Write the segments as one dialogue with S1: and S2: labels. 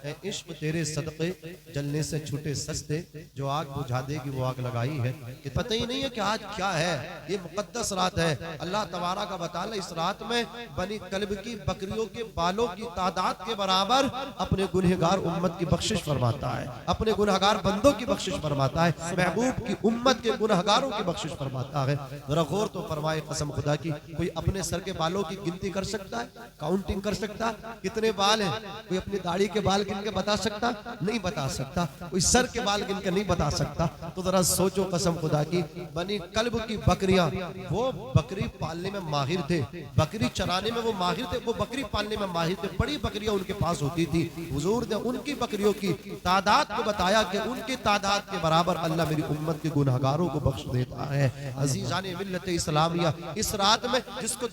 S1: اے عشق تیرے صدقے جلنے سے چھوٹے سستے، جو آگ بجھا دے گی وہ آگ لگائی ہے۔ کہ پتہ ہی نہیں ہے کہ آج کیا ہے، یہ مقدس رات ہے۔ اللہ تبارک و تعالی اس رات میں بنی کلب کی بکریوں کے بالوں کی تعداد کے برابر اپنے گنہگار امت کی بخشش فرماتا ہے، اپنے گنہگار بندوں کی بخشش فرماتا ہے، محبوب کی امت کے گنہگاروں کی بخشش فرماتا ہے۔ ذرا غور تو فرمائے قسم خدا کی، کوئی اپنے سر کے بالوں کی گنتی کر سکتا ہے؟ کاؤنٹنگ کر سکتا ہے کتنے بال ہیں؟ کوئی اپنی داڑھی کے بال گن کے بتا سکتا؟ نہیں بتا سکتا۔ کوئی سر کے بال گن کے نہیں بتا سکتا۔ تو ذرا سوچو قسم خدا کی، بنی کلب کی بکریاں، وہ بکری پالنے میں ماہر تھے، بکری چرانے میں وہ ماہر تھے، وہ بکری پالنے میں ماہر تھے، بڑی بکریاں ان کے پاس ہوتی تھی۔ حضور نے ان کی بکریوں کی تعداد کو بتایا کہ ان کی تعداد کے برابر اللہ میری امت کے گنہگاروں کو بخش دیتا ہے۔ عزیزان ملت اسلامیہ، اس رات میں جس کو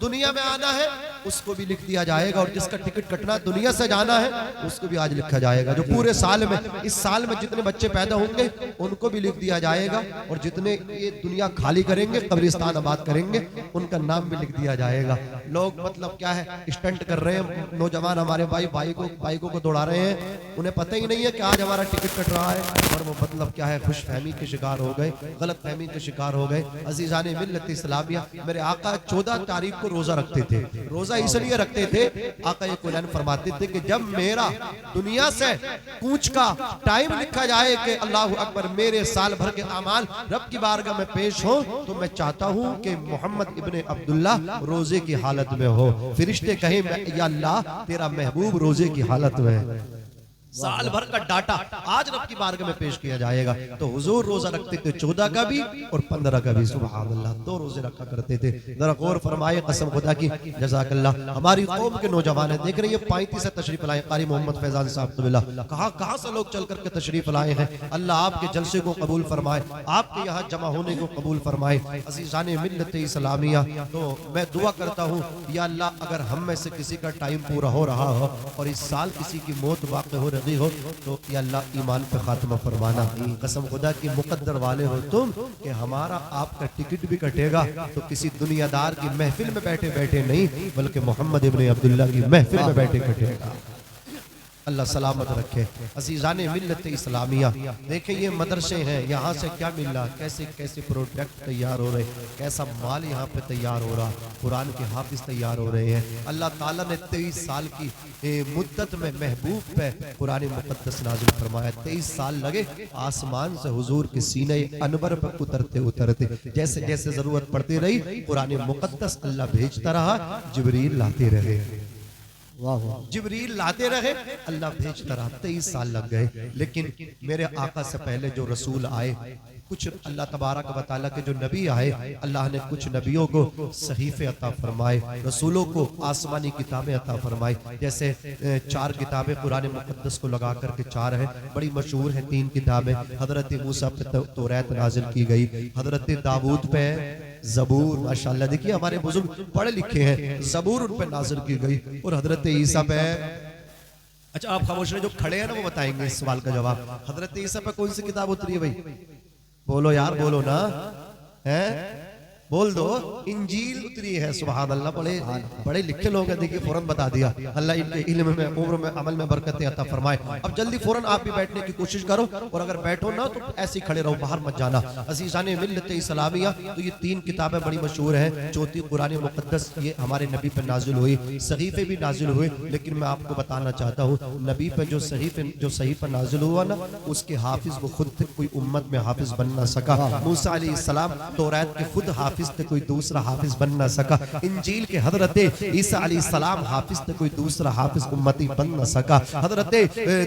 S1: دنیا میں آنا ہے اس کو بھی لکھ دیا جائے گا، اور جس کا ٹکٹ کٹنا دنیا سے جانا ہے اس کو بھی آج لکھا جائے گا۔ جو پورے سال میں، اس سال میں جتنے بچے پیدا ہوں گے ان کو بھی لکھ دیا جائے گا، اور جتنے یہ دنیا خالی کریں گے، قبرستان آباد کریں گے، ان کا نام بھی لکھ دیا جائے گا۔ لوگ مطلب کیا ہے، اسٹنٹ کر رہے ہیں، نوجوان ہمارے بائیکوں کو دوڑا رہے ہیں، انہیں پتہ ہی نہیں ہے کہ آج ہمارا ٹکٹ کٹ رہا ہے، اور وہ مطلب کیا ہے، خوش فہمی کے شکار ہو گئے، غلط فہمی کے شکار ہو گئے۔ عزیزان ملت اسلامیہ، میرے آقا 14 تاریخ کو روزہ رکھتے تھے۔ روزہ اس لیے رکھتے تھے، آقا یہ کلین فرماتے تھے کہ جب میرا دنیا سے کوچ کا ٹائم لکھا جائے کہ اللہ اکبر میرے سال بھر کے اعمال رب کی بارگاہ میں پیش ہوں، تو میں چاہتا ہوں کہ محمد ابن عبداللہ روزے کی حالت میں ہو۔ فرشتے کہیں یا اللہ تیرا محبوب روزے کی حالت میں ہے۔ سال بھر کا ڈاٹا آج رب کی بارگاہ میں پیش کیا جائے گا۔ تو حضور روزہ رکھتے تھے 14 کا بھی اور 15 کا بھی، سبحان اللہ، 2 روزے رکھا کرتے تھے۔ ذرا غور فرمائے قسم خدا کی، جزاک اللہ۔ ہماری قوم کے نوجوان ہیں، دیکھ رہے ہیں یہ پائتی سے تشریف لائے، قاری محمد فیضان صاحب قبلہ، کہاں سے لوگ چل کر کے تشریف لائے ہیں۔ اللہ آپ کے جلسے کو قبول فرمائے، آپ کے یہاں جمع ہونے کو قبول فرمائے۔ عزیزان ملت اسلامیہ، تو میں دعا کرتا ہوں یا اللہ اگر ہم میں سے کسی کا ٹائم پورا ہو رہا ہو اور اس سال کسی کی موت واقع ہو رہی ہو، تو یا اللہ ایمان پہ خاتمہ فرمانا۔ قسم خدا کی مقدر والے ہو تم کہ ہمارا آپ کا ٹکٹ بھی کٹے گا تو کسی دنیا دار کی محفل میں بیٹھے بیٹھے نہیں، بلکہ محمد ابن عبداللہ کی محفل میں بیٹھے کٹے گا۔ اللہ سلامت رکھے۔ عزیزان ملت اسلامیہ، دیکھیں یہ مدرسے ہیں، یہاں سے کیا مل رہا، کیسے کیسے پروڈکٹ تیار ہو رہے، کیسا مال یہاں پہ تیار ہو رہا، قرآن کے حافظ تیار ہو رہے ہیں۔ اللہ تعالیٰ نے 23 سال کی مدت میں محبوب پہ قرآن مقدس نازل فرمایا۔ 23 سال لگے آسمان سے حضور کے سینے انور پر اترتے، جیسے جیسے ضرورت پڑتی رہی قرآن مقدس اللہ بھیجتا رہا، جبریل لاتے رہے، جبریل لاتے رہے، اللہ بھیجتا رہا۔ 23 سال لگ گئے، لیکن میرے آقا سے پہلے جو رسول آئے، کچھ اللہ تبارک و تعالیٰ کے جو نبی آئے، اللہ نے کچھ نبیوں کو صحیفے عطا فرمائے، رسولوں کو آسمانی کتابیں عطا فرمائے۔ جیسے 4 کتابیں قرآن مقدس کو لگا کر کے 4 ہیں، بڑی مشہور ہیں 3 کتابیں۔ حضرت موسیٰ پہ توریت نازل کی گئی، حضرت داؤد پہ زبور، ماشاءاللہ دیکھیے ہمارے بزرگ پڑھے لکھے ہیں، زبور ان پہ نازل کی گئی، اور حضرت عیسیٰ پہ، اچھا آپ خاموش رہے، جو کھڑے ہیں نا وہ بتائیں گے اس سوال کا جواب۔ حضرت عیسیٰ پہ کون سی کتاب اتری ہے بھائی؟ بولو یار، بولو نا، بول دو، انجیل اتری ہے۔ سبحان اللہ، بڑے لکھے لوگ ہیں، دیکھیں فوراں بتا دیا۔ اللہ ان کے علم میں، عمر میں، عمل میں برکتیں عطا فرمائے۔ اب جلدی فوراں آپ بھی بیٹھنے کی کوشش کرو، اور اگر بیٹھو نا تو ایسے ہی کھڑے رہو، باہر مت جانا۔ عزیزان ملت اسلامیہ، تو یہ 3 کتابیں بڑی مشہور ہیں۔ چوتھی قرآن مقدس، یہ ہمارے نبی پر نازل ہوئی، صحیفے بھی نازل ہوئے، لیکن میں آپ کو بتانا چاہتا ہوں نبی پر جو صحیفہ نازل ہوا نا، اس کے حافظ وہ خود کوئی امت میں حافظ بن نہ سکا۔ موسیٰ علیہ السلام توریت کے خود حافظ تھے، کوئی دوسرا حافظ بن نہ سکا۔ انجیل کے حضرت عیسیٰ علیہ السلام حافظ تھے، کوئی دوسرا حافظ امتی بن نہ سکا۔ حضرت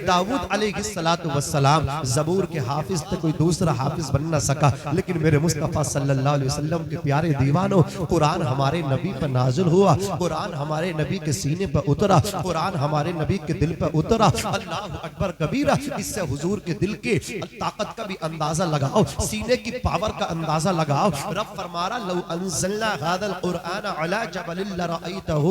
S1: داؤد علیہ السلام زبور کے حافظ تھے، کوئی دوسرا حافظ بن نہ سکا۔ لیکن میرے مصطفیٰ صلی اللہ علیہ وسلم کے پیارے دیوانوں، قرآن ہمارے نبی پر نازل ہوا، قرآن ہمارے نبی کے سینے پر اترا، قرآن ہمارے نبی کے دل پر اترا۔ اللہ اکبر کبیرہ، اس سے حضور کے دل کے طاقت کا بھی اندازہ لگاؤ، سینے کی پاور کا اندازہ لگاؤ۔ رب فرما رہا لو انزلنا هذا القرآن على جبل لرأيته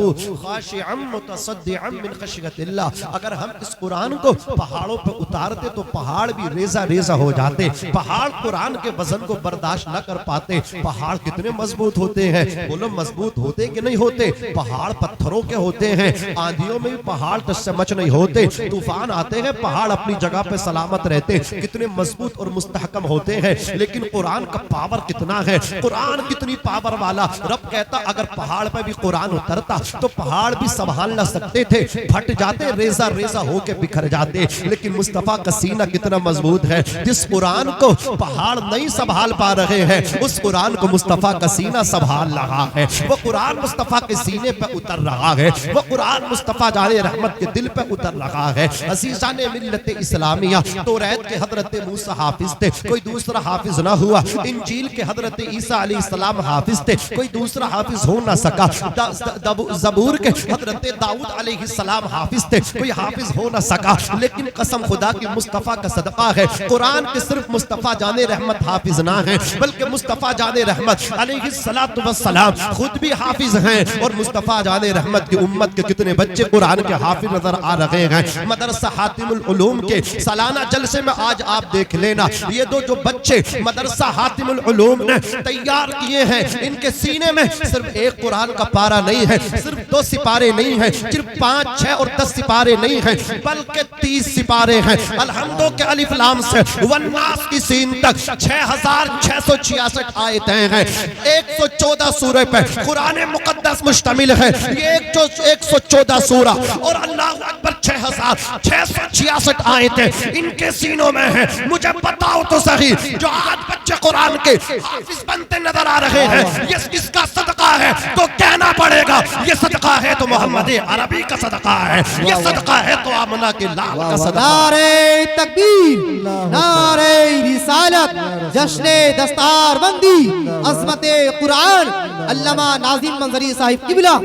S1: خاشعا متصدعا من خشیت اللہ، اگر ہم اس قرآن کو پہاڑوں پہ اتارتے تو پہاڑ بھی ریزہ ریزہ ہو جاتے، پہاڑ قرآن کے وزن کو برداشت نہ کر پاتے۔ پہاڑ کتنے مضبوط ہوتے ہیں، بولو مضبوط ہوتے کہ نہیں ہوتے؟ پہاڑ پتھروں کے ہوتے ہیں، آندھیوں میں بھی پہاڑ تس سے مچ نہیں ہوتے، طوفان آتے ہیں پہاڑ اپنی جگہ پہ سلامت رہتے، کتنے مضبوط اور مستحکم ہوتے ہیں۔ لیکن قرآن کا پاور کتنا ہے، قرآن کتنی پاور والا۔ رب کہتا اگر پہاڑ پہ بھی قرآن اترتا تو پہاڑ بھی سنبھال نہ سکتے تھے، پھٹ جاتے، ریزہ ریزہ ہو کے بکھر جاتے۔ لیکن مصطفیٰ کا سینہ کتنا مضبوط ہے، جس قرآن کو پہاڑ نہیں سنبھال پا رہے ہیں اس قرآن کو مصطفیٰ کا سینہ سنبھال رہا ہے۔ وہ قرآن مصطفیٰ کے سینے پہ اتر رہا ہے، وہ قرآن مصطفیٰ جان رحمت کے دل پہ اتر رہا ہے۔ عزیزان ملت اسلامیہ، توریت کے حضرت موسیٰ حافظ تھے، کوئی دوسرا حافظ نہ ہوا۔ انجیل کے حضرت عیسیٰ علیہ السلام حافظ تھے، کوئی دوسرا حافظ ہو نہ سکا۔ زبور کے حضرت داؤد علیہ السلام حافظ تھے، کوئی حافظ ہو نہ سکا۔ لیکن قسم خدا کی مصطفیٰ کا صدقہ ہے، قرآن کے صرف مصطفیٰ جان رحمت حافظ نہ ہیں، بلکہ مصطفیٰ جان رحمت علیہ السلام خود بھی حافظ ہیں۔ اور مصطفیٰ جان رحمت کی امت کے کتنے بچے قرآن کے حافظ نظر آ رہے ہیں۔ مدرسہ حاتم العلوم کے سالانہ جلسے میں آج آپ دیکھ لینا، یہ دو جو بچے مدرسہ حاتم العلوم نے تیار کیے ہیں، ان کے سینے میں صرف ایک قرآن کا پارہ نہیں ہے، صرف 2 سپارے نہیں ہیں، صرف 5، 6 اور 10 سپارے نہیں ہیں، بلکہ 30 سپارے ہیں۔ الحمدو کے الف لام سے والناس کی سین تک 6666 آیتیں ہیں، 114 سورہ پہ قرآن مقدس مشتمل ہے۔ یہ 114 سورہ اور اللہ اکبر 6666 آیتیں ان کے سینوں میں ہیں۔ مجھے بتاؤ تو صحیح، جو آج بچے قرآن کے حافظ بنتے نظر آ رہے ہیں، یہ کس کا صدقہ ہے؟ تو کہنا پڑے گا یہ صدقہ ہے تو محمد عربی کا صدقہ ہے، یہ صدقہ ہے تو آمنہ کے لال کا صدقہ۔
S2: نعرہ تکبیر، نعرہ رسالت، جشن دستار بندی، عظمت قرآن، علامہ ناظم منظری صاحب قبلہ۔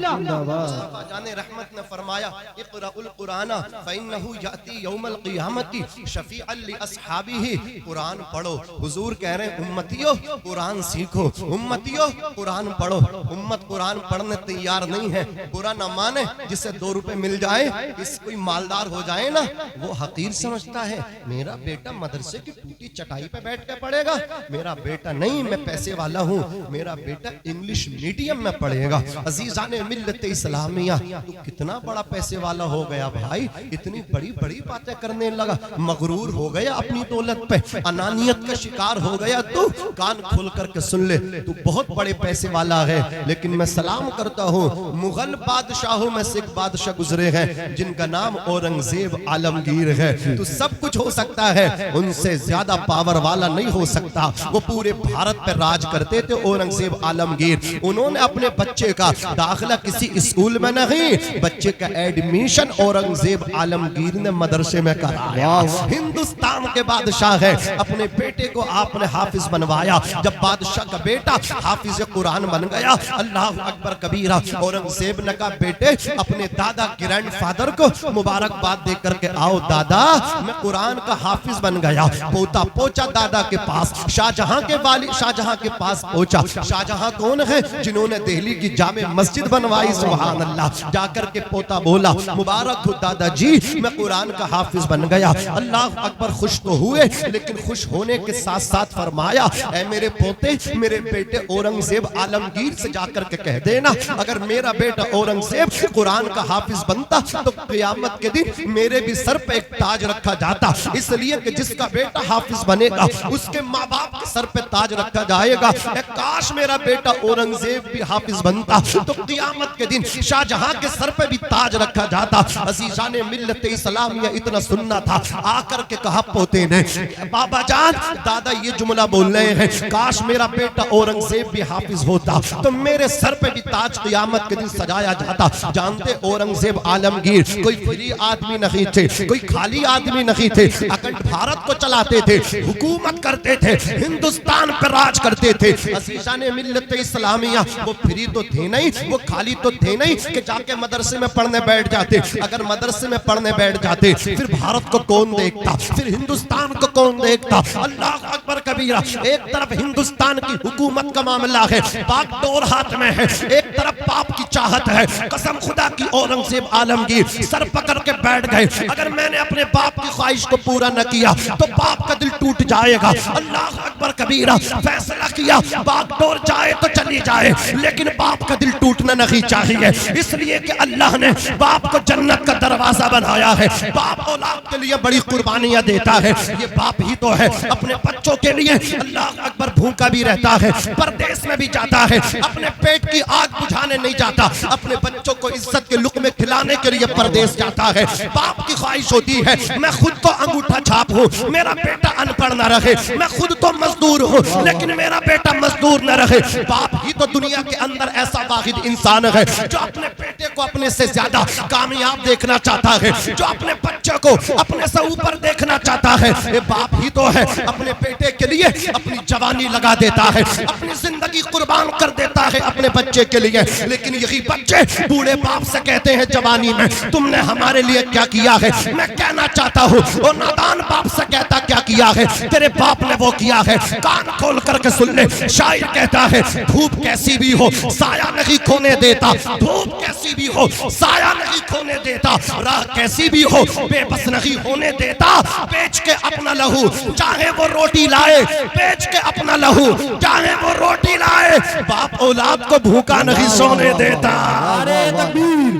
S1: جان رحمت نے فرمایا اقرأ القرآن فإنه يأتي يوم القیامة شفیعا لأصحابہ، قرآن پڑھو۔ حضور کہہ رہے ہیں امتیو قرآن سیکھو، امتیو قرآن پڑھو۔ امت قرآن پڑھنے تیار نہیں ہے، برا نہ مانے، جسے 2 روپے مل جائے، اس کوئی مالدار ہو جائے نا، وہ حقیر سمجھتا ہے میرا بیٹا مدرسے کی ٹوٹی چٹائی پہ بیٹھ کے پڑھے گا، میرا بیٹا نہیں، میں پیسے والا ہوں، میرا بیٹا انگلش میڈیم میں پڑھے گا۔ عزیزان ملت اسلامیہ، تو کتنا بڑا پیسے والا ہو گیا بھائی، اتنی بڑی بڑی باتیں کرنے لگا، مغرور ہو گیا اپنی دولت پہ، انانیت کا شکار ہو گیا۔ تو کان کھول کر کے سن لے، تو بہت بڑے پیسے والا ہے، لیکن میں سلام کرتا ہوں مغل بادشاہوں میں سے ایک بادشاہ گزرے ہیں جن کا نام اورنگزیب عالمگیر ہے۔ تو سب کچھ ہو سکتا ہے، ان سے زیادہ پاور والا نہیں ہو سکتا۔ وہ پورے بھارت پہ راج کرتے تھے اورنگزیب عالمگیر۔ انہوں نے اپنے بچے کا داخلہ کسی اسکول میں نہیں، بچے کا ایڈمیشن اورنگزیب عالمگیر نے مدرسے میں کرایا۔ ہندوستان کے بادشاہ ہے، اپنے بیٹے کو آپ نے حافظ بنوایا۔ جب بادشاہ کا بیٹا حافظ قرآن بن گیا، اللہ اکبر کبیرہ، اورنگزیب نے کہا بیٹے اپنے دادا گرینڈ فادر کو مبارکباد دے کر کے آؤ، دادا میں قرآن کا حافظ بن گیا۔ پوتا پہنچا دادا کے پاس، شاہجہاں کے والد شاہجہاں کے پاس پہنچا۔ شاہجہاں کون ہے؟ جنہوں نے دہلی کی جامع مسجد بنوائی، سبحان اللہ۔ جا کر کے پوتا بولا مبارک ہو دادا جی، میں قرآن کا حافظ بن گیا۔ اللہ اکبر، خوش تو ہوئے، لیکن خوش ہونے کے ساتھ ساتھ فرمایا اے میرے پوتے، میرے بیٹے اورنگزیب عالمگیر سے جا کر کے کہہ دینا اگر میرا بیٹا اورنگزیب قرآن کا حافظ بنتا تو قیامت کے دن میرے بھی سر پہ ایک تاج رکھا جاتا، اس لیے کہ جس کا بیٹا حافظ بنے گا اس کے ماں باپ کے سر پہ تاج رکھا جائے گا۔ اے کاش میرا بیٹا اورنگزیب بھی حافظ بنتا تو قیامت کے دن شاہ جہاں کے سر پہ بھی تاج رکھا جاتا۔ عزیزان ملت اسلامیہ، اتنا سننا تھا، آ کر کے کہا پوتے نے بابا جان دادا یہ جملہ بول رہے ہیں، کاش میرا بیٹا اورنگزیب بھی حافظ ہوتا تو میرے سر پہ بھی تاج قیامت کے دن سجایا جاتا۔ جانتے اورنگزیب عالمگیر کوئی فری آدمی نہیں تھے، کوئی خالی آدمی نہیں تھے، اکھنڈ بھارت کو چلاتے تھے، حکومت کرتے تھے، ہندوستان پر راج کرتے تھے۔ عزیزان ملت اسلامیہ، وہ فری تو تھے نہیں، وہ خالی تو تھے نہیں کہ جا کے مدرسے میں پڑھنے بیٹھ جاتے۔ اگر مدرسے مدرسے میں پڑھنے بیٹھ جاتے، پھر بھارت کو کون دیکھتا، پھر ہندوستان کو کون دیکھتا؟ اللہ اکبر کبیرہ۔ ایک طرف ہندوستان کی حکومت کا معاملہ ہے، باغ ڈور ہاتھ میں ہے، ایک طرف باپ کی چاہت ہے۔ قسم خدا کی اورنگزیب عالمگیر سر پکڑ کے بیٹھ گئے، اگر میں نے اپنے باپ کی خواہش کو پورا نہ کیا تو باپ کا دل ٹوٹ جائے گا۔ اللہ اکبر کبیرہ۔ فیصلہ کیا باغ ڈور جائے تو چلی جائے، لیکن باپ کا دل ٹوٹنا نہیں چاہیے، اس لیے کہ اللہ نے باپ کو جنت کا دروازہ بنایا ہے۔ باپ اولاد کے لیے بڑی قربانیاں دیتا ہے، یہ باپ ہی تو ہے اپنے بچوں کے لیے اللہ اکبر بھوکا بھی رہتا ہے، پردیس میں بھی جاتا ہے، اپنے پیٹ کی آگ بجھانے نہیں جاتا، اپنے بچوں کو عزت کے لقمے کھلانے کے لیے پردیس جاتا ہے۔ باپ کی خواہش ہوتی ہے میں خود تو انگوٹھا چھاپ ہوں، میرا بیٹا ان پڑھ نہ رہے، میں خود تو مزدور ہوں لیکن میرا بیٹا مزدور نہ رہے۔ باپ ہی تو دنیا کے اندر ایسا واحد انسان ہے جو اپنے بیٹے کو اپنے سے زیادہ کامیاب دیکھنا چاہتا ہے، جو اپنے بچے کو اپنے سے اوپر دیکھنا چاہتا ہے۔ یہ باپ ہی تو ہے اپنے بیٹے کے لیے اپنی جوانی لگا دیتا ہے، اپنی زندگی قربان کر دیتا ہے اپنے بچے کے لیے، لیکن یہی بچے بوڑھے باپ سے کہتے ہیں جوانی میں تم نے ہمارے لیے کیا کیا ہے؟ میں کہنا چاہتا ہوں وہ نادان باپ سے کہتا کیا کیا ہے؟ تیرے باپ نے وہ کیا ہے، کان کھول کر کے سن لے۔ شاعر کہتا ہے دھوپ کیسی بھی ہو سایہ نہیں کھونے دیتا، دھوپ کیسی بھی ہو سایہ نہیں کھونے دیتا، راہ کیسی بھی ہو بے بس نہیں ہونے دیتا، بیچ کے اپنا لہو چاہے وہ روٹی لائے، بیچ کے اپنا لہو چاہے وہ روٹی لائے، باپ اولاد کو بھوکا نہیں سونے دیتا۔
S2: نعرہ تکبیر،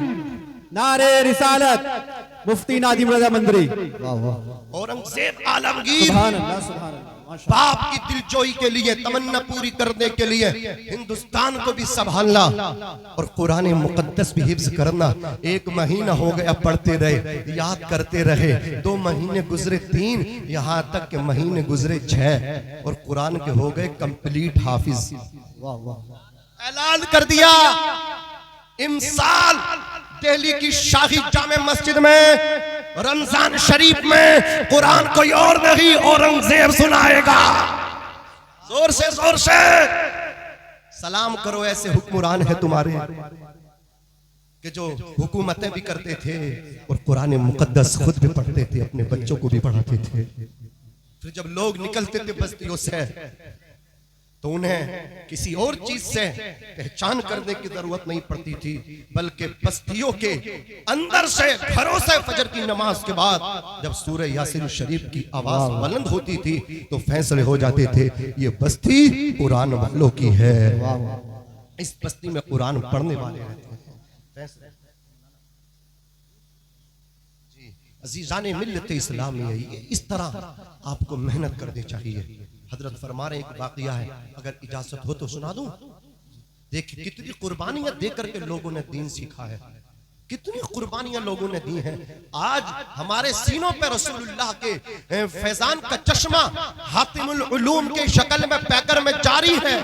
S2: نعرہ رسالت، مفتی نادم رضا مندری۔
S1: اورنگزیب عالمگیر
S2: سبحان اللہ، سبحان اللہ۔
S1: باپ کی دلجوئی کے لیے تمنا پوری کرنے کے لیے ہندوستان کو بھی سنبھالنا اور قرآن مقدس بھی حفظ کرنا۔ ایک مہینہ ہو گیا پڑھتے رہے، یاد کرتے رہے، 2 مہینے گزرے 3، یہاں تک کہ مہینے گزرے 6 اور قرآن کے ہو گئے کمپلیٹ حافظ۔ اعلان کر دیا امسال دہلی کی شاہی جامع مسجد میں رمضان شریف میں قرآن کوئی اور نہیں اورنگزیب سنائے گا۔ زور سے سلام کرو، ایسے حکمران ہے تمہارے کہ جو حکومتیں بھی کرتے تھے اور قرآن مقدس خود بھی پڑھتے تھے، اپنے بچوں کو بھی پڑھاتے تھے۔ پھر جب لوگ نکلتے تھے بستیوں سے تو انہیں کسی اور چیز سے پہچان کرنے کی ضرورت نہیں پڑتی تھی، بلکہ بستیوں کے اندر سے گھروں سے فجر کی نماز کے بعد جب سورہ یاسین شریف کی آواز بلند ہوتی تھی تو فیصلے ہو جاتے تھے یہ بستی قرآن والوں کی ہے، اس بستی میں قرآن پڑھنے والے رہتے ہیں۔ عزیزان ملت اسلامیہ یہ اس طرح آپ کو محنت کرنی چاہیے۔ حضرت فرما رہے ایک واقعہ ہے، اگر اجازت ہو تو سنا دوں۔ دیکھیں کتنی قربانیاں دے کر کے لوگوں نے دین سیکھا ہے، کتنی قربانیاں لوگوں نے دی ہیں۔ آج ہمارے سینوں پہ رسول اللہ کے فیضان کا چشمہ حاتم العلوم کے شکل میں پیکر میں جاری ہے،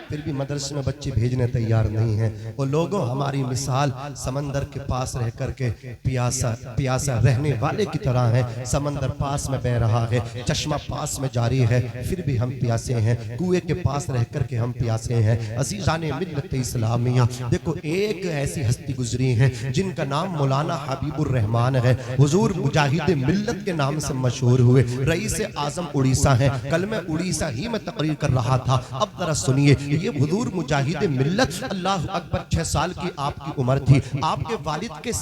S1: پھر بھی مدرسے میں بچے بھیجنے تیار نہیں ہیں۔ وہ لوگوں ہماری مثال سمندر کے پاس رہ کر کے پیاسا رہنے والے کی طرح ہے، سمندر پاس میں بہ رہا ہے، چشمہ پاس میں جاری ہے، پھر بھی ہم پیاسے ہیں، کنویں کے پاس رہ کر کے ہم پیاسے ہیں۔ عزیزان ملت اسلامیہ دیکھو ایک ایسی ہستی گزری ہیں جن کا نام مولانا حبیب الرحمان ہے، حضور مجاہد ملت کے نام سے مشہور ہوئے، رئیس اعظم اڑیسہ ہیں۔ کل میں اڑیسہ ہی میں تقریر کر رہا تھا، اب ذرا سنیے یہ حضور مجاہد ملت، اللہ اکبر 6 سال کی آپ کی عمر تھی، آپ کے والد کے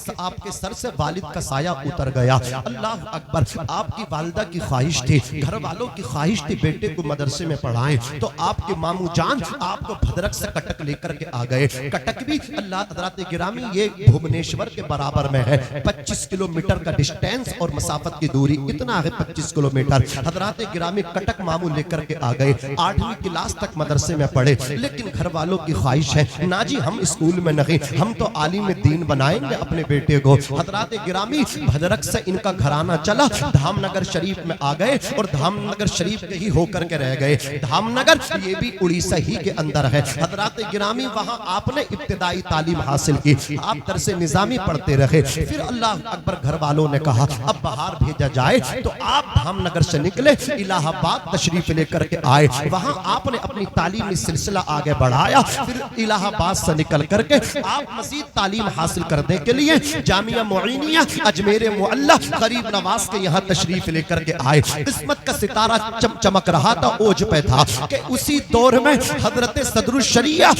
S1: سر سے والد کا سایہ اتر گیا، اللہ اکبر۔ آپ کی والدہ کی خواہش تھی، گھر والوں کی خواہش تھی بیٹے کو مدرسے میں پڑھائیں، تو آپ کے ماموں جان آپ کو بھدرک سے کٹک لے کر کے آ گئے۔ کٹک بھی اللہ حضرات گرامی یہ بھوبنیشور کے برابر میں ہے، 25 کلومیٹر کا ڈسٹینس اور مسافت کی دوری اتنا ہے 25 کلومیٹر۔ حضرات گرامی کٹک ماموں لے کر کے آ گئے، 8ویں کلاس تک مدرسے میں پڑھے، لیکن گھر والوں کی خواہش ہے نا جی ہم اسکول میں نہیں، ہم تو عالم دین بنائیں گے اپنے بیٹے کو۔ حضرات گرامی بھدرک سے ان کا گھرانہ چلا، دھام نگر شریف میں آ گئے اور دھام نگر شریف کے ہی ہو کر کے رہ گئے۔ دھام نگر یہ بھی اڑیسہ ہی کے اندر ہے۔ حضرات گرامی وہاں آپ نے ابتدائی تعلیم حاصل کی، آپ درس نظامی نظرانے پڑھتے رہے. پھر اللہ اکبر گھر والوں نے کہا اب باہر بھیجا جائے. تو آپ دھام نگر سے نکلے, الہ آباد تشریف لے کر کے آئے. وہاں آپ نے اپنی تعلیمی سلسلہ آگے بڑھایا. پھر الہ آباد سے نکل کر کے آپ مزید تعلیم حاصل کرنے کے لیے جامعہ معینیہ اجمیر معلی غریب نواز کے یہاں تشریف لے کر کے آئے. قسمت کا ستارہ چمک رہا تھا, اوج پہ تھا کہ اسی دور میں حضرت صدر الشریعہ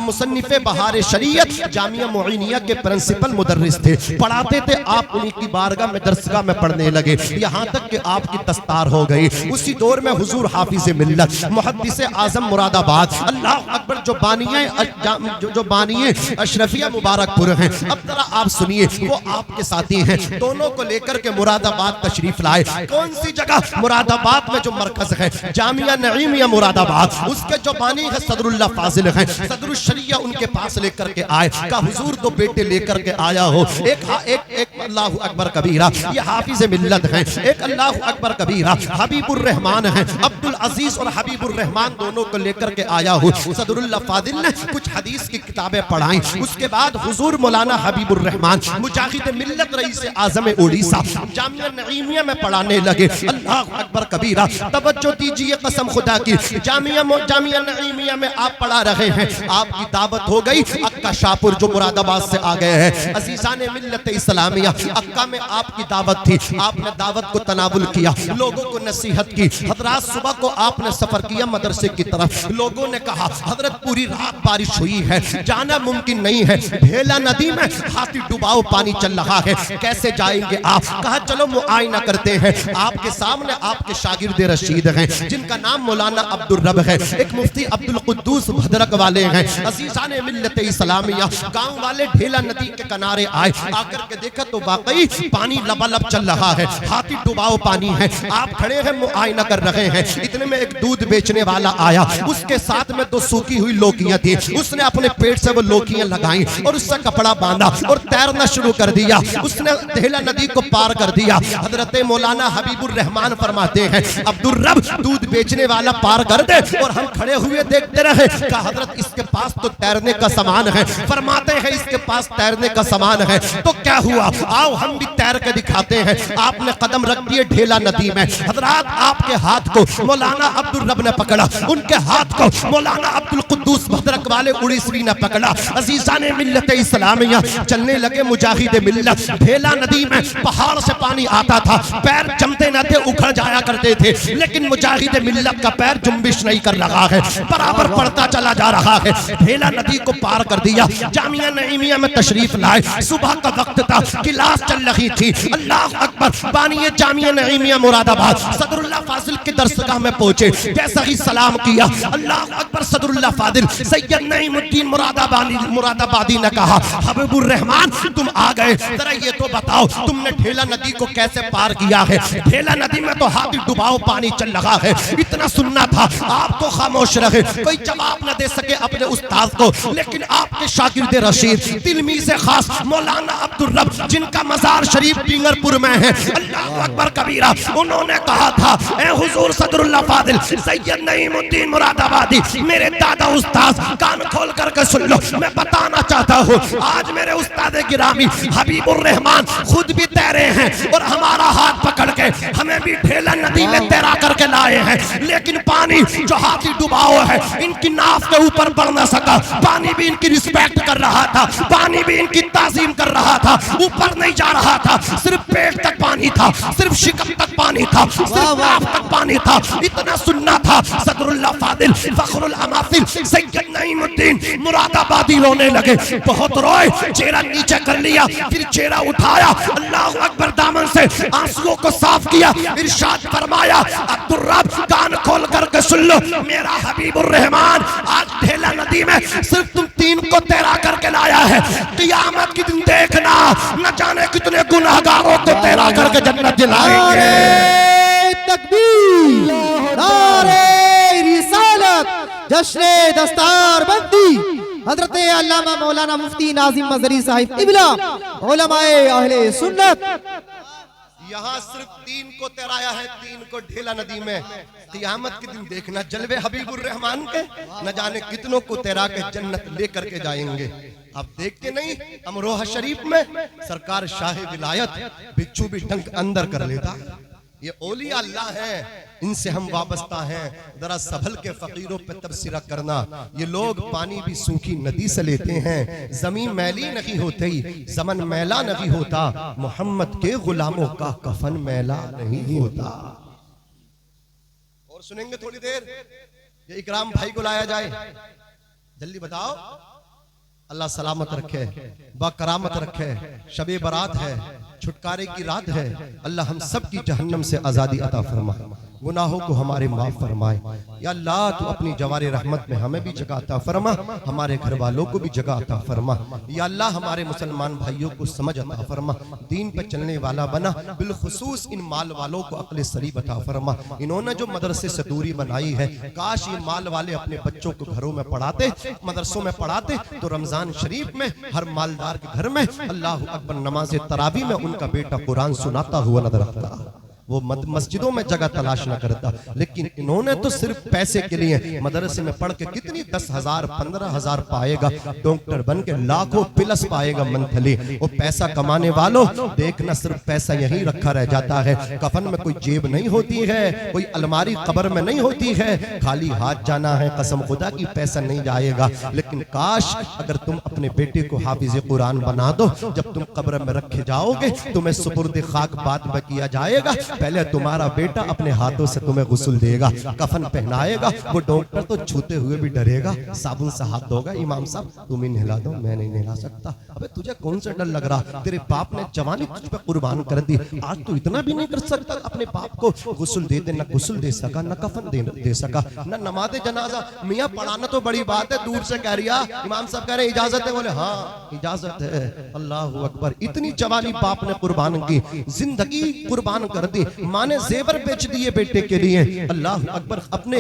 S1: مصنف بہار شریعت جامعہ معینیہ کے پرنسپل مدرس تھے. پڑھاتے تھے آپ, انہی کی بارگاہ میں درسگاہ میں پڑھنے لگے, یہاں تک کہ آپ کی دستار ہو گئی. اسی دور میں حضور حافظ ملت محدث اعظم مراد آباد اللہ اکبر جو بانی اشرفیہ مبارک پور ہیں, اب ذرا آپ سنیے, وہ آپ کے ساتھی ہیں. دونوں کو لے کر کے مراد آباد تشریف لائے. کون سی جگہ؟ مراد آباد میں جو مرکز ہے جامعہ نعیمیہ مراد آباد, اس کے جو بانی ہے صدر اللہ فاضل ہیں. صدر الشریعہ ان کے پاس لے کر کے آئے. کہا حضور دو بیٹے لے کر کے آیا ہو, ایک اللہ اکبر کبیرہ یہ حافظ ملت ہیں, ایک اللہ اکبر کبیرہ حبیب الرحمان ہیں. عبدالعزیز اور حبیب الرحمان دونوں کو لے کر کے آیا ہو. صدر اللہ فاضل نے کچھ حدیث کی کتابیں پڑھائیں. اس کے بعد حضور مولانا حبیب الرحمان مجاہد ملت رئیس اعظم اڑیسہ جامعہ نعیمیہ میں پڑھانے لگے. اللہ اکبر کبیرہ توجہ دیجئے قسم خدا کی, جامعہ نعیمیہ میں آپ پڑھا رہے ہیں. آپ کی دعوت ہو گئی اکا شاپور جو مراد آباد سے آ گئے ہیں. عزیزان ملت اسلامیہ, اکا میں آپ کی دعوت تھی, آپ نے دعوت کو تناول کیا, لوگوں کو نصیحت کی. حضرات صبح کو آپ نے سفر کیا مدرسے کی طرف. لوگوں نے کہا حضرت پوری رات بارش ہوئی ہے, جانا ممکن نہیں ہے, بھیلا ندی میں ہاتھی ڈباؤ پانی چل رہا ہے, کیسے جائیں گے آپ؟ کہا چلو معائنہ کرتے ہیں. آپ کے سامنے آپ کے شاگرد رشید ہیں جن کا نام مولانا عبدالرب ہے, ایک مفتی عبدالقدوس بھدرک والے ہیں. عزیزان ملت اسلامیہ, گاؤں والے ڈھیلا ندی کے کنارے آئے, آ کر کے دیکھا تو واقعی پانی لبالب چل رہا ہے, ہاتھی ڈباؤ پانی ہے. آپ کھڑے ہیں معائنہ کر رہے ہیں. اتنے میں ایک دودھ بیچنے والا آیا, اس کے ساتھ میں دو سوکھی ہوئی لوکیاں تھی. اس نے اپنے پیٹ سے وہ لوکیاں لگائیں اور اس سے کپڑا باندھا اور تیرنا شروع کر دیا. اس نے دہلا ندی کو پار کر دیا. حضرت مولانا حبیب الرحمان فرماتے ہیں عبدالرب دودھ بیچنے والا پار کر دے, اور ہم کھڑے ہوئے دیکھتے رہے. کہا حضرت اس کے پاس تو تیرنے کا سامان ہے. فرماتے ہیں اس کے پاس تیرنے کا سامان ہے تو کیا ہوا, آؤ ہم بھی تیر کے دکھاتے ہیں. آپ نے قدم رکھ دیے ڈھیلا ندی میں. حضرات آپ کے ہاتھ کو مولانا عبدالرب نے پکڑا, ان کے ہاتھ کو مولانا عبدالقدوس بھدرک والے اڑیسوی نے پکڑا. عزیزان ملت اسلامیہ, چلنے لگے مجاہد ملت. ڈھیلا ندی میں پہاڑ سے پانی آتا تھا, پیر جمتے نہ تھے, اکھڑ جایا کرتے تھے, لیکن مجاہد ملت کا پیر جنبش نہیں کر رہا ہے, برابر پڑتا چلا جا رہا ہے. ڈھیلا ندی کو پار کر دیا, جامعہ نعیمیہ میں تشریف لائے. صبح کا وقت تھا, کلاس چل رہی تھی. اللہ اکبر, بانی جامعہ نعیمیہ مراد آباد صدر اللہ فاضل کے درسگاہ میں پہنچے. جیسا ہی سلام کیا, اللہ اکبر, صدر اللہ فاضل سید نعیم الدین مراد آبادی نے کہا حبیب الرحمان تم آ گئے, ذرا یہ تو بتاؤ تم نے ڈھیلا ندی کو کیسے پار کیا ہے؟ ڈھیلا ندی میں تو ہاتھی ڈباؤ پانی چل رہا ہے. اتنا سننا تھا, آپ تو خاموش رہے, کوئی جواب نہ دے سکے اپنے استاد کو. لیکن آپ کے شاگرد رشید تلمیذ خاص مولانا عبدالرب جن کا مزار شریف ڈینگر پور میں ہے, اللہ اکبر کبیرہ, انہوں نے کہا تھا اے حضور صدر اللہ فاضل سید نعیم الدین مراد آبادی, میرے دادا استاد کان کھول کر کے سن لو, میں بتانا چاہتا ہوں آج میرے استاد گرامی حبیب الرحمان خود بھی تیرے ہیں اور ہمارا ہاتھ پکڑ کے ہمیں بھی ڈھیلا ندی میں تیرا کر کے لائے ہیں. لیکن پانی جو ہاتھی ڈباؤ ہے ان کی ناف کے اوپر بڑھ نہ سکا. پانی بھی ان کی رسپیکٹ کر رہا تھا, پانی بھی ان کی تعظیم کر رہا تھا, اوپر نہیں جا رہا تھا. صرف پیٹ تک پانی تھا, صرف شکم تک پانی تھا, صرف ناف تک پانی تھا. اتنا سننا تھا. صدر اللہ فاضل فخر الاماثل سید نعیم الدین مراد آبادی رونے لگے, بہت روئے, چہرہ نیچے کر لیا, پھر چہرہ اٹھایا, اللہ اکبر, دامن سے آنسوؤں کو صاف کیا, ارشاد فرمایا عبدالرب کان کھول کر کے سن لو, میرا حبیب الرحمان آج ڈھیلا ندی میں صرف تم تین کو تیرا کر کے لایا ہے. قیامت کی دن دیکھنا نہ جانے کتنے گناہگاروں کو تیرا کر کے جنت دلائیں گے.
S2: تکبیر, نعرہ رسالت, جشن دستار بندی حضرت علامہ مولانا مفتی ناظم مزری صاحب قبلہ, علماء اہل سنت.
S1: یہاں صرف 3 کو تیرایا ہے، 3 کو ڈھیلا ندی میں. قیامت کے دن دیکھنا جلوے حبیب الرحمان کے، نہ جانے کتنوں کو تیرا کے جنت لے کر کے جائیں گے. اب دیکھتے نہیں امروہہ شریف میں سرکار شاہ ولایت بچھو بھی ڈنک اندر کر لیتا. یہ اولیاء اللہ ہیں، ان سے ہم وابستہ ہیں. ذرا سنبھل کے فقیروں پہ تبصرہ کرنا. یہ لوگ پانی بھی سوکھی ندی سے لیتے ہیں. زمین میلی نہیں ہوتی، زمن میلا نہیں ہوتا. محمد کے غلاموں کا کفن میلا نہیں ہوتا. اور سنیں گے تھوڑی دیر. یہ اکرام بھائی کو لایا جائے، جلدی بتاؤ. اللہ سلامت رکھے، با کرامت رکھے. شب برات ہے، چھٹکارے کی رات ہے. اللہ ہم سب کی جہنم سے آزادی عطا فرمائے، گناہوں کو ہمارے معاف فرمائے. یا اللہ تو اپنی جوار رحمت میں ہمیں بھی جگہ عطا فرما، ہمارے گھر والوں کو بھی جگہ عطا فرما. یا اللہ ہمارے مسلمان بھائیوں کو سمجھ عطا فرما، دین پر چلنے والا بنا. بالخصوص ان مال والوں کو عقل سلیم عطا فرما. انہوں نے جو مدرسے سے دوری بنائی ہے، کاش یہ مال والے اپنے بچوں کو گھروں میں پڑھاتے، مدرسوں میں پڑھاتے تو رمضان شریف میں ہر مالدار کے گھر میں اللہ اکبر نماز تراویح میں ان کا بیٹا قرآن سناتا ہوا نظر آتا. وہ مسجدوں میں جگہ تلاش نہ کرتا. لیکن انہوں نے تو صرف پیسے کے لیے مدرسے میں پڑھ کے کتنی 10,000 15,000 پائے گا، ڈاکٹر بن کے لاکھوں پلس پائے گا منتھلی. وہ پیسہ کمانے والوں دیکھنا صرف پیسہ یہیں رکھا رہ جاتا ہے. کفن میں کوئی جیب نہیں ہوتی ہے، کوئی الماری قبر میں نہیں ہوتی ہے. خالی ہاتھ جانا ہے، قسم خدا کی پیسہ نہیں جائے گا. لیکن کاش اگر تم اپنے بیٹے کو حافظ قرآن بنا دو، جب تم قبر میں رکھے جاؤ گے تمہیں سپرد خاک بعد میں کیا جائے گا. پہلے تمہارا بیٹا اپنے ہاتھوں سے تمہیں غسل دے گا، کفن پہنائے گا. وہ ڈاکٹر تو چھوتے ہوئے بھی ڈرے گا، صابن سے ہاتھ دھوگا. امام صاحب تم ہی نہلا دو، میں نہیں نہلا سکتا. ابے تجھے کون سے ڈر لگ رہا؟ تیرے باپ نے جوانی تجھ پہ قربان کر دی، آج تو اتنا بھی نہیں کر سکتا اپنے باپ کو غسل دے دے. نہ غسل دے سکا، نہ کفن دے سکا، نہ نماز جنازہ. میاں پڑھانا تو بڑی بات ہے، دور سے کہہ رہا. امام صاحب کہہ رہے اجازت ہے؟ بولے ہاں اجازت ہے. اللہ اکبر. اتنی جوانی باپ نے قربان کی، زندگی قربان کر دی. ماں نے زیور بیچ دیے بیٹے کے لیے. اللہ اکبر. اپنے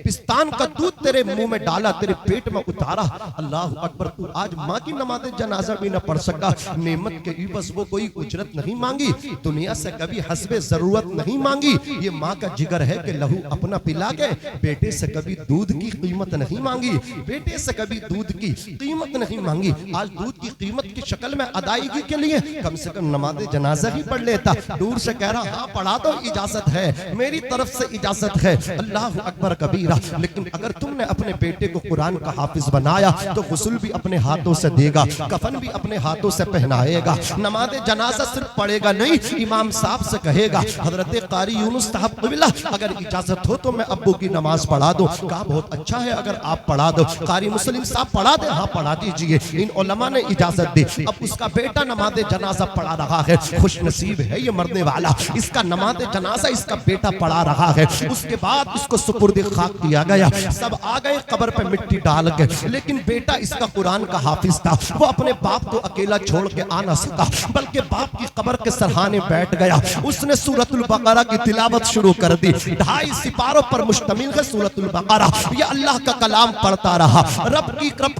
S1: پستان کا دودھ تیرے منہ میں ڈالا، تیرے پیٹ میں اتارا. اللہ اکبر. تو آج ماں کی نماز جنازہ بھی نہ پڑھ سکا. نعمت کے عوض وہ کوئی اجرت نہیں مانگی، دنیا سے کبھی حسب ضرورت نہیں مانگی. یہ ماں کا جگر ہے کہ لہو اپنا پلا کے بیٹے سے کبھی دودھ کی قیمت نہیں مانگی، بیٹے سے کبھی دودھ کی قیمت نہیں مانگی. آج دودھ کی قیمت کی شکل میں ادائیگی کے لیے کم سے کم نماز جنازہ ہی پڑھ لیتا. دور سے کہہ رہا ہاں پڑھا دو، اجازت ہے، میری طرف سے اجازت ہے. اللہ اکبر کبیرہ. لیکن اگر تم نے اپنے بیٹے کو قرآن کا حافظ بنایا تو غسل بھی اپنے ہاتھوں سے دے گا، کفن بھی اپنے ہاتھوں سے پہنائے گا. نماز جنازہ صرف پڑھے گا نہیں، امام صاحب سے کہے گا حضرت قاری یونس صاحب قبلہ اگر اجازت ہو تو میں ابو کی نماز پڑھا دوں. کہا بہت اچھا ہے اگر آپ پڑھا دو. قاری مسلم صاحب پڑھا دے؟ ہاں پڑھا دیجئے. ان علماء نے اجازت دی. اب اس کا بیٹا نماز جنازہ پڑھا رہا ہے. خوش نصیب ہے یہ مرنے والا، اس کا نماز جنازہ اس کا بیٹا پڑھا رہا ہے. اس کے بعد اس کو سپرد خاک کیا گیا. سب آ گئے قبر پہ مٹی ڈال کے، لیکن بیٹا اس کا قرآن کا حافظ تھا. وہ اپنے باپ کو اکیلا چھوڑ کے آ نہ سکا، بلکہ باپ کی قبر کے سرحانے بیٹھ گیا. اس نے سورۃ البقرہ کی تلاوت شروع کر دی. 2.5 سپاروں پر مشتمل ہے سورۃ البقرہ. یہ اللہ کا کلام پڑھتا رہا، رب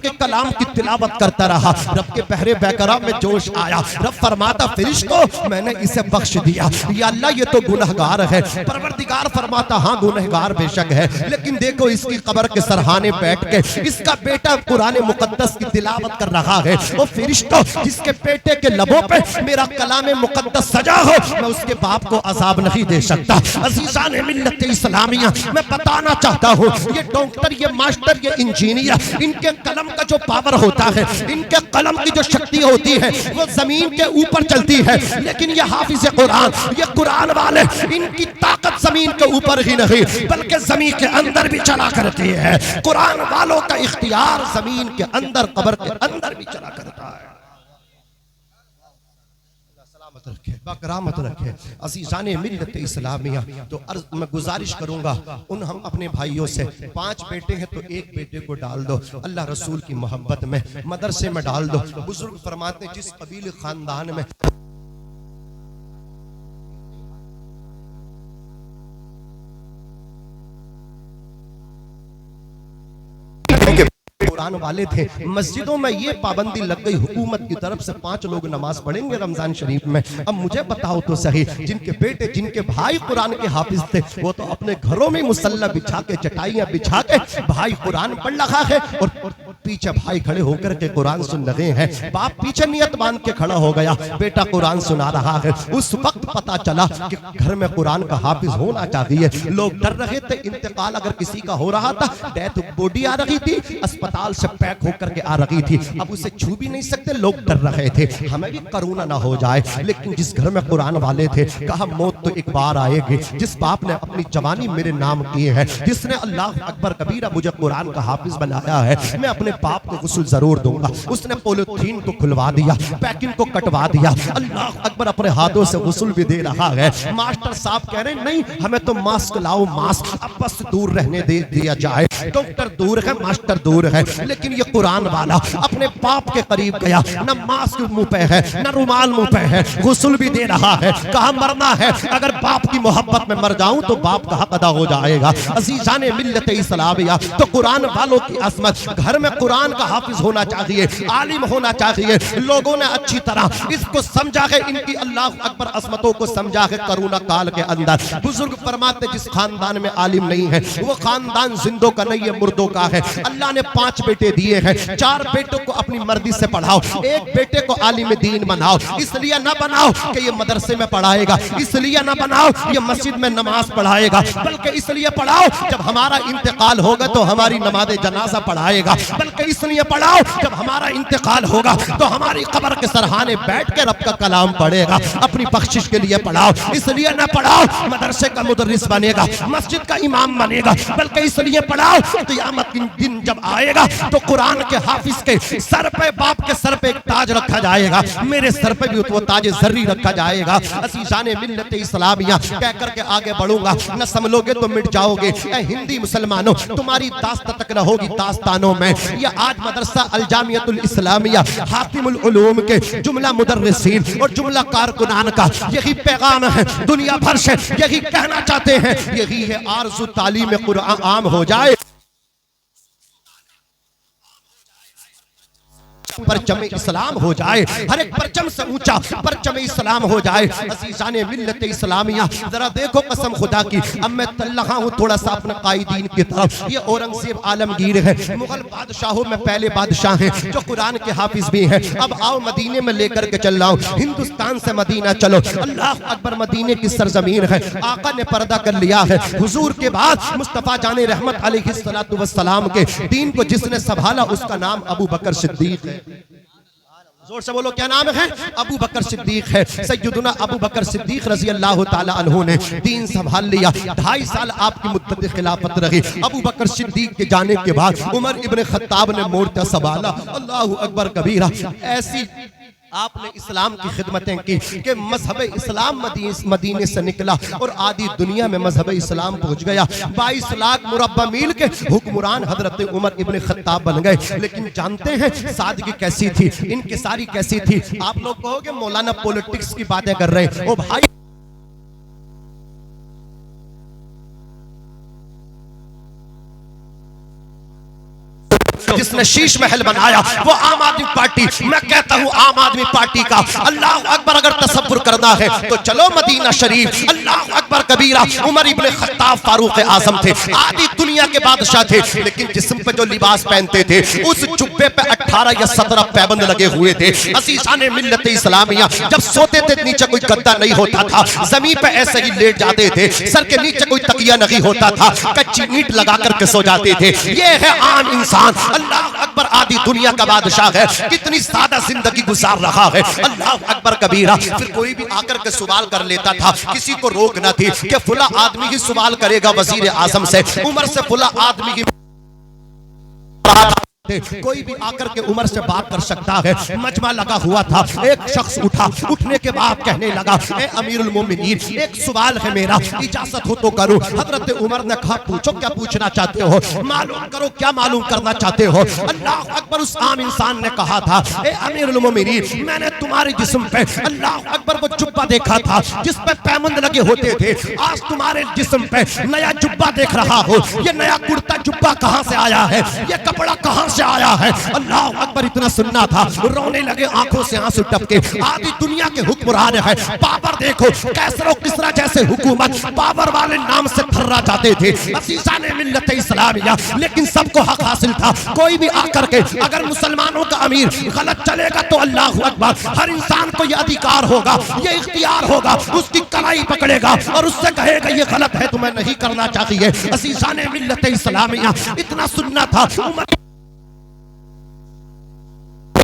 S1: کے کلام کی تلاوت کرتا رہا. رب کے بحر بیقرہ میں جوش آیا. رب فرماتا فرشتوں میں نے اسے بخش دیا. یا اللہ یہ تو گنہگار ہے. پروردگار فرماتا ہاں گنہگار بے شک ہے، لیکن دیکھو اس کی قبر کے سرحانے بیٹھ کے اس کا بیٹا قرآن مقدس کی تلاوت کر رہا ہے. وہ فرشتوں جس کے بیٹے کے لبوں پہ میرا کلام مقدس سجا ہو، میں اس کے باپ کو عذاب نہیں دے سکتا. عزیزان ملت اسلامیہ، میں بتانا چاہتا ہوں یہ ڈاکٹر، یہ ماسٹر، یہ انجینئر، ان کے قلم کا جو پاور ہوتا ہے، ان کے قلم کی جو شکتی ہوتی ہے وہ زمین کے اوپر چلتی ہے. لیکن یہ حافظ قرآن، یہ قرآن والے، ان کی طاقت زمین کے اوپر ہی نہیں بلکہ زمین کے اندر بھی چلا کرتی ہے. قرآن والوں کا اختیار زمین کے اندر، قبر کے اندر بھی چلا کرتا ہے. سلامت رکھے، باکرامت رکھے. عزیزان ملت اسلامیہ، تو میں گزارش کروں گا ان ہم اپنے بھائیوں سے، 5 بیٹے ہیں تو 1 بیٹے کو ڈال دو اللہ رسول کی محبت میں، مدرسے میں ڈال دو. بزرگ فرماتے ہیں جس قبیل خاندان میں قرآن والے تھے، مسجدوں میں یہ پابندی لگ گئی حکومت کی طرف سے 5 لوگ نماز پڑھیں گے رمضان شریف میں۔ اب مجھے بتاؤ تو صحیح، جن کے بیٹے جن کے بھائی قرآن کے حافظ تھے وہ تو اپنے گھروں میں مصلی بچھا کے چٹائیاں بچھا کے بھائی قرآن پڑھ رہا ہے اور پیچھے بھائی کھڑے ہو کر کے قرآن سن رہے ہیں۔ باپ پیچھے نیت باندھ کے کھڑا ہو گیا، بیٹا قرآن سنا رہا ہے۔ اس وقت پتا چلا کہ گھر میں قرآن کا حافظ ہونا چاہیے۔ لوگ ڈر رہے تھے، انتقال اگر کسی کا ہو رہا تھا، ڈیتھ بوڈی آ رہی تھی، اسپتال سے پیک ہو کر کے آ رہی تھی، اب اسے چھو بھی نہیں سکتے، لوگ ڈر رہے تھے ہمیں بھی کرونا نہ ہو جائے۔ لیکن جس گھر میں قرآن والے تھے کہا موت تو ایک بار آئے گی۔ جس باپ نے اپنی جوانی میرے نام کیے ہیں، جس نے اللہ اکبر کبیرہ مجھے قرآن کا حافظ بنایا ہے، میں اپنے باپ کو غسل ضرور دوں گا۔ اس نے پولیتھین کو کھلوا دیا، پیکنگ کو کٹوا دیا، اللہ اکبر اپنے ہاتھوں سے غسل بھی دے رہا ہے۔ ماسٹر صاحب کہہ رہے ہیں نہیں ہمیں تو ماسک لاؤ، ماسک اب بس دور رہنے دیا جائے۔ ڈاکٹر دور ہے، ماسٹر دور ہے، لیکن یہ قرآن والا اپنے باپ کے قریب گیا، نہ ماسک منہ پہ ہے نہ رومال منہ پہ ہے، غسل بھی دے رہا ہے۔ کہا مرنا ہے، اگر باپ کی محبت میں مر جاؤں تو باپ کا حق ادا ہو جائے گا۔ عزیزان ملت اسلامیہ، تو قرآن والوں کی عظمت، گھر میں قرآن کا حافظ ہونا چاہیے، عالم ہونا چاہیے۔ لوگوں نے اچھی طرح اس کو سمجھا ہے، ان کی اللہ اکبر عظمتوں کو سمجھا ہے۔ کرونا کال کے اندر بزرگ فرماتے جس خاندان میں عالم نہیں ہے وہ خاندان زندوں کا نہیں ہے، مردوں کا ہے۔ اللہ نے 5 بیٹے دیے ہیں، 4 بیٹوں کو اپنی مرضی سے پڑھاؤ، 1 بیٹے کو عالم دین بناؤ۔ اس لیے نہ بناؤ کہ یہ مدرسے میں پڑھائے گا، اس لیے نہ بناؤ یہ مسجد میں نماز پڑھائے گا، بلکہ اس لیے پڑھاؤ جب ہمارا انتقال ہوگا تو ہماری نماز جنازہ پڑھائے گا، بلکہ اس لیے پڑھاؤ جب ہمارا انتقال ہوگا تو ہماری قبر کے سرحانے بیٹھ کے رب کا کلام پڑھے گا۔ اپنی بخشش کے لیے پڑھاؤ، اس لیے نہ پڑھاؤ مدرسے کا مدرس بنے گا، مسجد کا امام بنے گا، بلکہ اس لیے پڑھاؤ قیامت کے دن جب آئے گا تو قرآن کے حافظ کے سر پہ، باپ کے سر پہ ایک تاج رکھا جائے گا، میرے سر پہ بھی وہ تاج زری رکھا جائے گا۔ عزیزان ملت اسلامیہ، کہہ کر کے آگے بڑھوں گا، نہ سنبھلو گے تو مٹ جاؤ گے۔ اے ہندی مسلمانوں، تمہاری داستان تک نہ ہوگی داستانوں میں۔ یہ آج مدرسہ الجامعۃ الاسلامیہ حاتم العلوم کے جملہ مدرسین اور جملہ کارکنان کا یہی پیغام ہے، دنیا بھر سے یہی کہنا چاہتے ہیں، یہی ہے آرزو تعلیم قرآن عام ہو جائے، پرچم اسلام ہو جائے، ہر ایک پرچم سے اونچا پرچم اسلام ہو جائے۔ عزیزان ملت اسلامیہ، ذرا دیکھو قسم خدا کی، اب میں تلہا ہوں تھوڑا سا اپنے قائدین کی طرف۔ یہ اورنگزیب عالمگیر ہے، مغل بادشاہوں میں پہلے بادشاہ ہیں جو قرآن کے حافظ بھی ہیں۔ اب آؤ مدینے میں لے کر کے چل رہا ہوں، ہندوستان سے مدینہ چلو، اللہ اکبر، مدینے کی سرزمین ہے، آقا نے پردہ کر لیا ہے۔ حضور کے بعد مصطفیٰ جان رحمت علیہ السلام کے دین کو جس نے سنبھالا اس کا نام ابو بکر صدیق ہے۔ زور سے بولو کیا نام ہے؟ ابو بکر صدیق ہے۔ سیدنا ابو بکر صدیق رضی اللہ تعالی عنہ نے دین سنبھال لیا، 2.5 سال آپ کی مدت خلافت رہی۔ ابو بکر صدیق کے جانے کے بعد عمر ابن خطاب نے مورچہ سنبھالا، اللہ اکبر کبیرہ۔ ایسی آپ نے اسلام کی خدمتیں کی کہ مذہب اسلام مدینے سے نکلا اور آدھی دنیا میں مذہب اسلام پہنچ گیا۔ 22 لاکھ مربع میل کے حکمران حضرت عمر ابن خطاب بن گئے۔ لیکن جانتے ہیں سادگی کیسی تھی، انکساری کیسی تھی؟ آپ لوگ کہو گے مولانا پولیٹکس کی باتیں کر رہے ہیں، او بھائی جس نے شیش محل بنایا وہ عام آدمی پارٹی، میں کہتا ہوں عام آدمی پارٹی کا۔ اللہ اکبر، اگر تصور کرنا ہے تو چلو مدینہ شریف۔ اللہ اکبر کبیرہ، عمر ابن خطاب فاروق اعظم تھے، آدھی دنیا کے بادشاہ تھے، لیکن جسم پہ جو لباس پہنتے تھے اس جبے پہ 18 یا 17 پیبند لگے ہوئے تھے۔ عزیزان ملت اسلامیہ، جب سوتے تھے نیچے کوئی گدا نہیں ہوتا تھا، زمین پہ ایسے ہی لیٹ جاتے تھے، سر کے نیچے کوئی تکیہ نہیں ہوتا تھا، کچی اینٹ لگا کر کے سو جاتے تھے۔ یہ ہے عام انسان۔ اللہ اکبر، آدھی دنیا کا بادشاہ ہے، کتنی سادہ زندگی گزار رہا ہے۔ اللہ اکبر کبیرہ۔ پھر کوئی بھی آ کر کے سوال کر لیتا تھا، کسی کو روک نہ تھی کہ فلاں آدمی ہی سوال کرے گا وزیر اعظم سے، عمر سے فلاں آدمی ہی کوئی بھی آ کر کے عمر سے بات کر سکتا ہے۔ مجمع لگا ہوا تھا، ایک شخص اٹھا، اٹھنے کے بعد کہنے لگا، اے امیر المومنین، ایک سوال ہے میرا، اجازت ہو تو کروں۔ حضرت عمر نے کہا پوچھو، کیا پوچھنا چاہتے ہو، معلوم کرو کیا معلوم کرنا چاہتے ہو۔ اللہ اکبر، اس عام انسان نے کہا تھا، اے امیر المومنین، میں نے تمہارے جسم پہ اللہ اکبر وہ جبہ دیکھا تھا جس پہ پیمند لگے ہوتے تھے، آج تمہارے جسم پہ نیا جبہ دیکھ رہا ہو، یہ نیا کرتا جبہ کہاں سے آیا ہے، یہ کپڑا کہاں سے آیا ہے. اللہ اکبر. اتنا سننا تھا, رونے لگے, آنکھوں سے آنسو ٹپکے. آدھی دنیا کے حکمران ہیں. بابر دیکھو, کیسر و کسرا جیسے حکومت بابر والے نام سے تھرا جاتے تھے عزیزان ملت اسلامیہ, لیکن سب کو حق حاصل تھا. کوئی بھی آ کر کے اگر مسلمانوں کا امیر غلط چلے گا تو اللہ اکبر, ہر انسان کو یہ ادھیکار ہوگا, یہ اختیار ہوگا, اس کی کلائی پکڑے گا اور اس سے کہے گا یہ غلط ہے, تمہیں نہیں کرنا چاہیے. عزیزان ملت اسلامیہ, اتنا سننا تھا.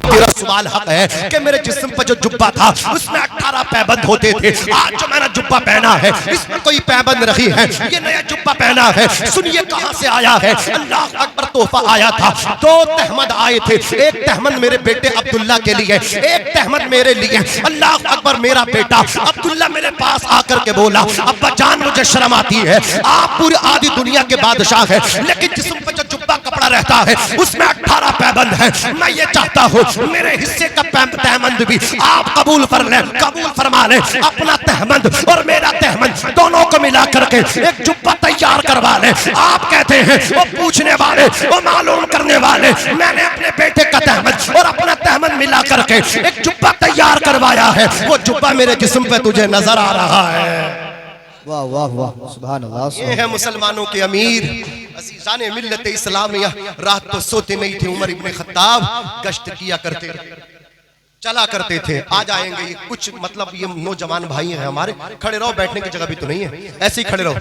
S1: میرا سوال حق ہے کہ میرے جسم پر جو جبہ تھا اس میں 18 پیبند ہوتے تھے. آج جو میں نے جبہ پہنا ہے اس میں کوئی پیبند نہیں ہے, یہ نیا جبہ پہنا ہے. سنیے کہاں سے آیا ہے. اللہ اکبر. تحفہ آیا تھا. 2 تہمد آئے تھے, ایک تہمد میرے بیٹے عبداللہ کے لیے, ایک تہمد میرے لیے. اللہ اکبر. میرا بیٹا عبداللہ میرے پاس آ کر کے بولا, ابا جان مجھے شرم آتی ہے, آپ پوری آدھی دنیا کے بادشاہ ہیں, لیکن جسم پر جو جبہ کپڑا رہتا ہے اس میں 18 پیبند ہے. میں یہ چاہتا ہوں میرے حصے کا تہمند بھی آپ قبول فرما لیں. اپنا تہمند اور میرا تہمند دونوں کو ملا کر کے ایک جبہ تیار کروا لیں. آپ کہتے ہیں وہ پوچھنے والے, وہ معلوم کرنے والے, میں نے اپنے بیٹے کا تہمند اور اپنا تہمند ملا کر کے ایک جبہ تیار کروایا ہے. وہ جبہ میرے جسم پہ تجھے نظر آ رہا ہے.
S2: واہ واہ واہ, سبحان اللہ.
S1: یہ ہے مسلمانوں کے امیر. عزیزان ملت اسلامیہ, رات تو سوتے نہیں تھے. عمر ابن خطاب گشت کیا کرتے, چلا کرتے تھے. آ جائیں گے یہ کچھ, مطلب یہ نوجوان بھائی ہیں ہمارے. کھڑے رہو, بیٹھنے کی جگہ بھی تو نہیں ہے, ایسے ہی کھڑے رہو,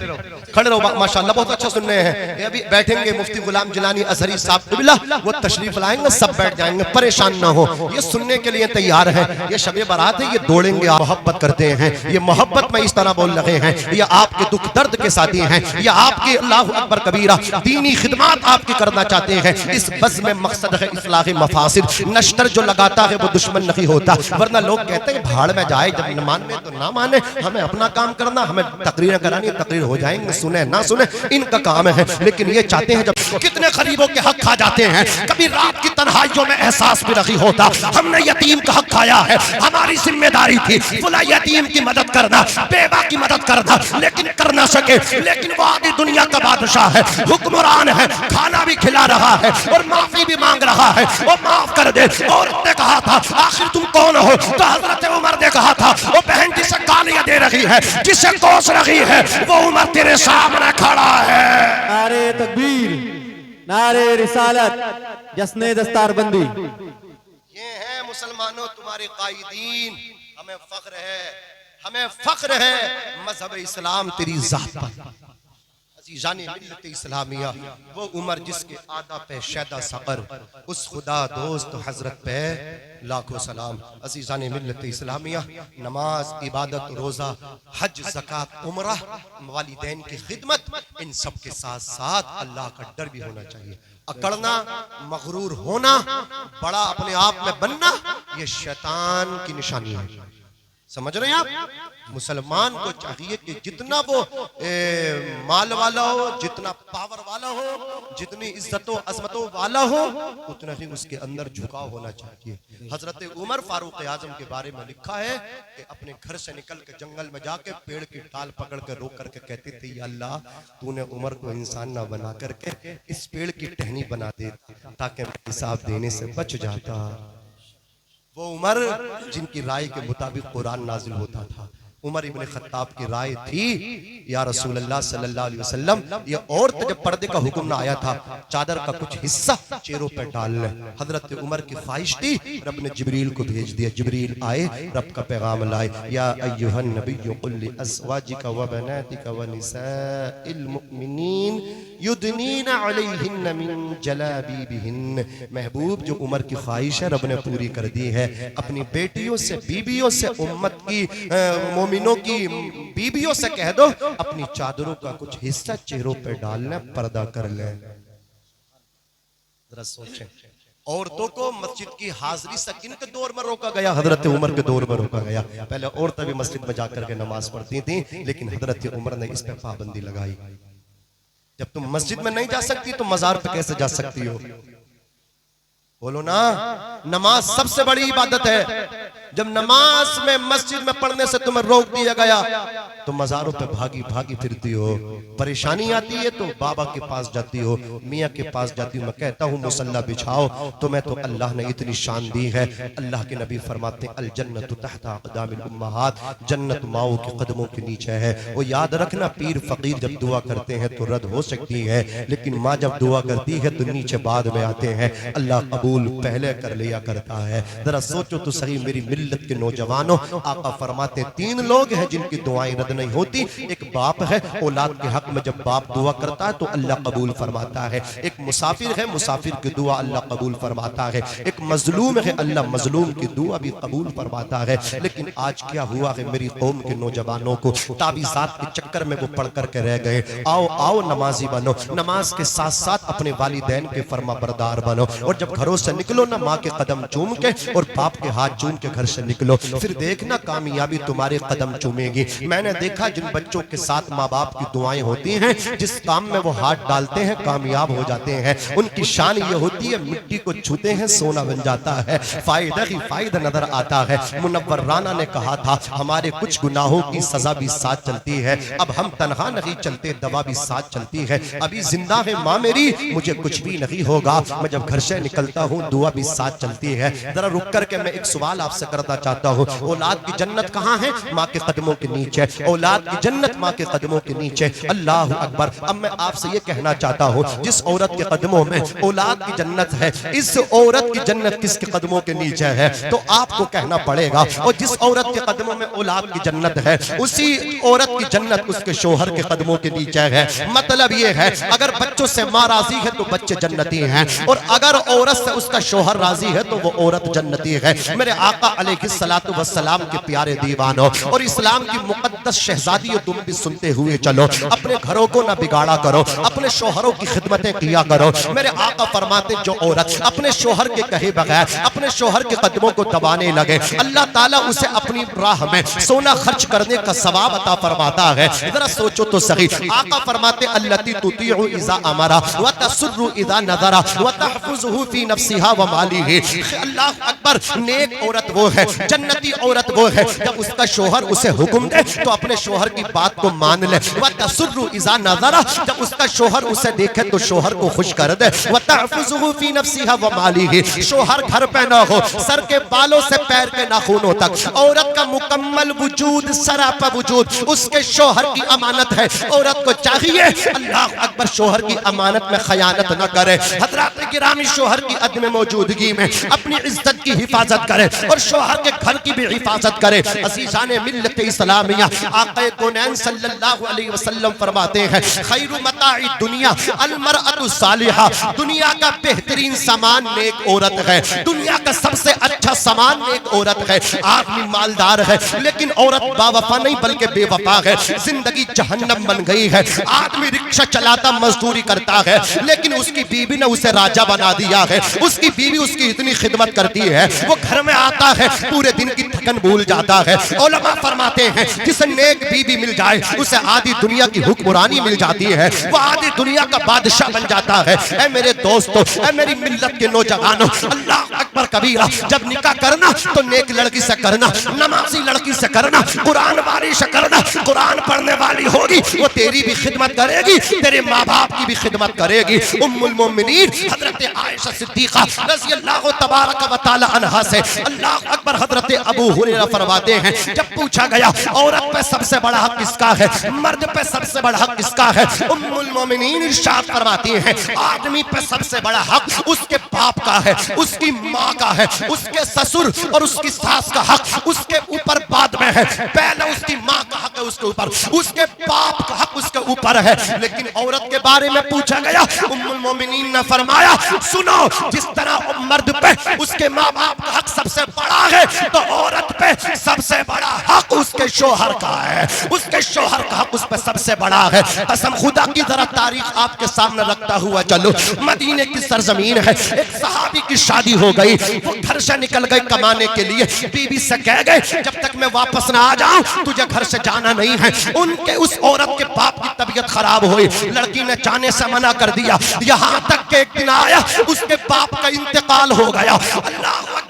S1: کھڑے رہو. ماشاءاللہ بہت اچھا سن رہے ہیں. یہ ابھی بیٹھیں گے مفتی غلام جیلانی ازہری صاحب قبلہ, وہ تشریف لائیں گے, سب بیٹھ جائیں گے. پریشان نہ ہو, یہ سننے کے لیے تیار ہیں. یہ شب برات ہے, یہ دوڑیں گے. محبت کرتے ہیں, یہ محبت میں اس طرح بول رہے ہیں, یہ آپ کے دکھ درد کے ساتھی ہیں, یہ آپ کے اللہ اکبر کبیرہ دینی خدمات آپ کی کرنا چاہتے ہیں. اس بز میں مقصد ہے اصلاح مفاسد. نشتر جو لگاتا ہے وہ دشمن نہیں ہوتا, ورنہ لوگ کہتے ہیں بھاڑ میں جائے, جب نہ ماننے تو نہ مانے, ہمیں اپنا کام کرنا, ہمیں تقریر کرانی, تقریر ہو جائیں گے, سنیں نہ سنیں ان کا کام ہے. لیکن یہ چاہتے ہیں, جب کتنے غریبوں کے حق کھا جاتے ہیں, کبھی رات کی تنہائیوں میں احساس بھی نہیں ہوتا. ہم نے یتیم کا حق کھایا ہے, ہماری ذمہ داری تھی فلاں یتیم کی مدد کرنا, بیوہ کی مدد کرنا, لیکن کر نہ سکے. لیکن وہ آدھی دنیا کا بادشاہ ہے, حکمران ہے, کھانا بھی کھلا رہا ہے اور معافی بھی مانگ رہا ہے, وہ معاف کر دے. عورت نے کہا تھا آخر تم کون ہو, تو حضرت عمر نے کہا تھا وہ بہن جسے گالیاں دے رہی ہے, جسے کوس رہی ہے, وہ عمر تیرے سامنے کھڑا ہے.
S2: نعرے تکبیر, نعرے رسالت, جشن دستار بندی.
S1: یہ ہیں مسلمانوں تمہارے قائدین. ہمیں فخر ہے, ہمیں فخر ہے مذہب اسلام تیری ذات پر. عزیزان ملت اسلامیہ, وہ عمر جس کے آدھا پہ شیدہ سقر, اس خدا دوست حضرت پہ لاکھوں سلام. عزیزان ملت اسلامیہ, نماز, عبادت, روزہ, حج, زکاة, عمرہ, والدین کی خدمت, ان سب کے ساتھ ساتھ اللہ کا ڈر بھی ہونا چاہیے. اکڑنا, مغرور ہونا, بڑا اپنے آپ میں بننا, یہ شیطان کی نشانی ہے. سمجھ رہے ہیں آپ؟ مسلمان کو چاہیے کہ جتنا وہ مال والا ہو, جتنا پاور والا ہو, جتنی عزت و عظمتوں والا ہو, اتنا ہی اس کے اندر جھکاؤ ہونا چاہیے. حضرت عمر فاروق اعظم کے بارے میں لکھا ہے کہ اپنے گھر سے نکل کے جنگل میں جا کے پیڑ کی ڈال پکڑ کے روک کر کے کہتے تھے, یا اللہ تو نے عمر کو انسان نہ بنا کر کے اس پیڑ کی ٹہنی بنا دے تاکہ میں حساب دینے سے بچ جاتا. وہ عمر جن کی رائے کے مطابق قرآن نازل ہوتا تھا. عمر ابن خطاب کی رائے تھی, یا رسول اللہ صلی اللہ علیہ وسلم, یہ عورت جب پردے کا حکم نہ آیا تھا, چادر کا کچھ حصہ چہروں پہ ڈال لیں. حضرت عمر کی خواہش تھی, رب نے جبریل کو بھیج دیا. جبریل آئے, رب کا پیغام لائے, یا ایھا النبی قل لازواجک وبناتک ونساء المؤمنین یدنین علیہن من جلابیبہن. محبوب, جو عمر کی خواہش ہے رب نے پوری کر دی ہے. اپنی بیٹیوں سے, بیویوں سے, امت کی مومنوں کی بیویوں سے کہہ دو اپنی چادروں کا کچھ حصہ چہروں پہ ڈالنا, پردہ کر لیں. ذرا سوچیں, عورتوں کو مسجد کی حاضری سے کن کے دور میں روکا گیا؟ حضرت عمر کے دور میں روکا گیا. پہلے عورتیں بھی مسجد میں جا کر کے نماز پڑھتی تھیں, لیکن حضرت عمر نے اس پہ پابندی لگائی. جب تم مسجد میں نہیں جا سکتی تو مزار پہ کیسے جا سکتی ہو؟ بولو نا. نماز سب سے بڑی عبادت ہے. جب نماز میں مسجد میں پڑھنے سے تمہیں روک دیا گیا تو مزاروں پہ بھاگی بھاگی پھرتی ہو، پریشانی آتی ہے تو بابا کے پاس جاتی ہو، میاں کے پاس جاتی ہو، میں کہتا ہوں مصلی بچھاؤ تو میں تو اللہ نے اتنی شان دی ہے۔ اللہ کے نبی فرماتے ہیں الجنت تحت اقدام الامہات، جنت ماؤں کے قدموں کے نیچے ہے۔ وہ یاد رکھنا پیر فقیر جب دعا کرتے ہیں تو رد ہو سکتی ہے، لیکن ماں جب دعا کرتی ہے تو نیچے بعد میں آتے ہیں، اللہ قبول پہلے کر لیا کرتا ہے۔ ذرا سوچو تو صحیح میری ملت کے نوجوانوں، آقا فرماتے ہیں 3 لوگ ہیں جن کی دعائیں رد نہیں ہوتی۔ ایک باپ ہے، اولاد کے حق میں جب باپ دعا کرتا ہے تو اللہ قبول فرماتا ہے۔ ایک مسافر ہے، مسافر کی دعا اللہ قبول فرماتا ہے۔ ایک مظلوم ہے، اللہ مظلوم کی دعا بھی قبول فرماتا ہے۔ لیکن آج کیا ہوا ہے میری قوم کے نوجوانوں کو، تعویذات کے چکر میں وہ پڑھ کر کے رہ گئے۔ آؤ آؤ نمازی بنو، نماز کے ساتھ ساتھ اپنے والدین کے فرما بردار بنو، اور جب گھروں سے نکلو نہ ماں کے قدم چوم کے اور باپ کے ہاتھ چوم کے گھر سے نکلو، پھر دیکھنا کامیابی تمہارے قدم چومے گی۔ میں نے دیکھا جن بچوں کے ساتھ ماں باپ کی دعائیں ہوتی ہیں، جس کام میں وہ ہاتھ ڈالتے ہیں کامیاب ہو جاتے ہیں۔ ان کی شان یہ ہوتی ہے مٹی کو چھوتے ہیں سونا بن جاتا ہے، فائدہ ہی فائدہ نظر آتا ہے۔ منور رانا نے کہا تھا ہمارے کچھ گناہوں کی سزا بھی ساتھ چلتی ہے، اب ہم تنہا نہیں چلتے، دوا بھی ساتھ چلتی ہے۔ ابھی زندہ ہے ماں میری، مجھے کچھ بھی نہیں ہوگا، میں جب گھر سے نکلتا ہوں دعا بھی ساتھ چلتی ہے۔ ذرا رک کر کے میں ایک سوال آپ سے کرنا چاہتا ہوں، اولاد کی جنت کہاں ہے؟ ماں کے قدموں کے نیچے۔ اولاد کی جنت ماں کے قدموں کے نیچے۔ اللہ اکبر۔ اب میں آپ سے یہ کہنا چاہتا ہوں جس عورت کے قدموں میں اولاد کی جنت ہے، اس عورت کی جنت کس کے قدموں کے نیچے ہے؟ تو آپ کو کہنا پڑے گا، اور جس عورت کے قدموں میں اولاد کی جنت ہے اسی عورت کی جنت اس کے شوہر کے قدموں کے نیچے ہے۔ مطلب یہ ہے اگر بچوں سے ماں راضی ہے تو بچے جنتی ہیں، اور اگر عورت سے اس کا شوہر راضی ہے تو وہ عورت جنتی ہے۔ میرے آقا علیہ السلام کے پیارے دیوانوں اور اسلام کی مقدس شہزادیوں، تم بھی سنتے ہوئے چلو، اپنے گھروں کو نہ بگاڑا کرو، اپنے شوہروں کی خدمتیں کیا کرو۔ میرے آقا فرماتے جو عورت اپنے شوہر کے کہے بغیر اپنے شوہر کے قدموں کو دبانے لگے، اللہ تعالیٰ اسے اپنی راہ میں سونا خرچ کرنے کا ثواب عطا فرماتا ہے۔ ذرا سوچو تو صحیح، آقا فرماتے التی تطیع اذا امرا وتسر اذا نظرا وتحفظه في نفسها وماله۔ اللہ اکبر۔ نیک عورت وہ ہے، جنتی عورت وہ ہے جب اس کا شوہر اسے حکم دے تو اپنے شوہر کی بات کو مان لے۔ وتسر اذا نظرا، جب اس کا شوہر اسے دیکھے تو شوہر کو خوش کر دے۔ وتحفظه في نفسها وماله، شوہر گھر پہ نہ ہو، سر کے بالوں سے پیر کے ناخنوں تک عورت کا مکمل وجود، سراپا وجود اس کے شوہر کی امانت ہے۔ عورت کو چاہیے اللہ اکبر شوہر کی امانت میں خیانت نہ کرے۔ حضرات گرامی، شوہر کی عدم موجودگی میں اپنی عزت کی حفاظت کرے اور شوہر کے گھر کی بھی حفاظت کرے۔ عزیزان ملت اسلامیہ، آقا کونین صلی اللہ علیہ وسلم فرماتے ہیں خیر متاع الدنیا المرأة الصالحہ، دنیا کا بہترین سامان نیک عورت ہے، دنیا کا سب سے اچھا سامان نیک عورت ہے۔ آدمی مالدار ہے لیکن عورت باوفا نہیں بلکہ بے وفا ہے، زندگی جہنم بن گئی ہے۔ آدمی رکشہ چلاتا مزدوری کرتا ہے لیکن اس کی بیوی نے اسے راجہ بنا دیا ہے، اس کی بیوی اس کی اتنی خدمت کرتی ہے، وہ گھر میں آتا ہے پورے دن کی تھکن بھول جاتا ہے۔ علماء فرماتے ہیں جسے نیک بیوی مل جائے اسے آدھی دنیا کی حکمرانی مل جاتی ہے، وہ آدھی دنیا کا بادشاہ بن جاتا ہے۔ اے میرے دوستو، اے میری ملت کے نوجوانوں، اللہ اکبر کبیرہ، جب نکاح کرنا تو نیک لڑکی سے کرنا، نمازی لڑکی سے کرنا، قرآن والی سے کرنا۔ قرآن پڑھنے والی ہوگی وہ تیری بھی خدمت کرے گی، تیرے ماں باپ کی بھی خدمت کرے گی۔ ام المومنین حضرت عائشہ صدیقہ رضی اللہ تبارک و تعالی عنہا سے اللہ اکبر حضرت ابو ہریرہ فرماتے ہیں جب پوچھا گیا عورت پہ سب سے بڑا حق کس کا ہے، مرد پہ سب سے بڑا حق کس کا ہے، ام المومنین ارشاد فرماتی ہیں آدمی پہ سب سے بڑا حق اس کے باپ کا ہے، اس کی ماں کا ہے، اس کے سسر اور اس کی ساس کا حق اس کے اوپر بعد میں ہے۔ پہلے اس کی ماں کا حق ہے اس کے اوپر، اس کے باپ کا حق اس کے اوپر ہے۔ لیکن عورت کے بارے میں پوچھا گیا، ام المومنین نے فرمایا سنو، جس طرح مرد پہ اس کے ماں باپ کا حق سب سے بڑا ہے تو عورت پہ سب سے بڑا حق اس کے شوہر کا ہے، اس کے شوہر کا حق اس پہ سب سے بڑا ہے۔ قسم خدا کی ذرا تاریخ آپ کے سامنے رکھتا ہوا چلو، مدینے کی سرزمین ہے، ایک صحابی کی شادی ہو گئی، وہ گھر سے نکل گئے کمانے کے لیے، بیوی سے کہہ گئے جب تک میں واپس نہ آ جاؤں تجھے گھر سے جانا نہیں ہے۔ ان کے اس عورت کے باپ کی طبیعت خراب ہوئی، لڑکی نے جانے سے منع کر دیا، یہاں تک کہ ایک دن آیا اس کے باپ کا انتقال ہو گیا۔ اللہ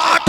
S1: 8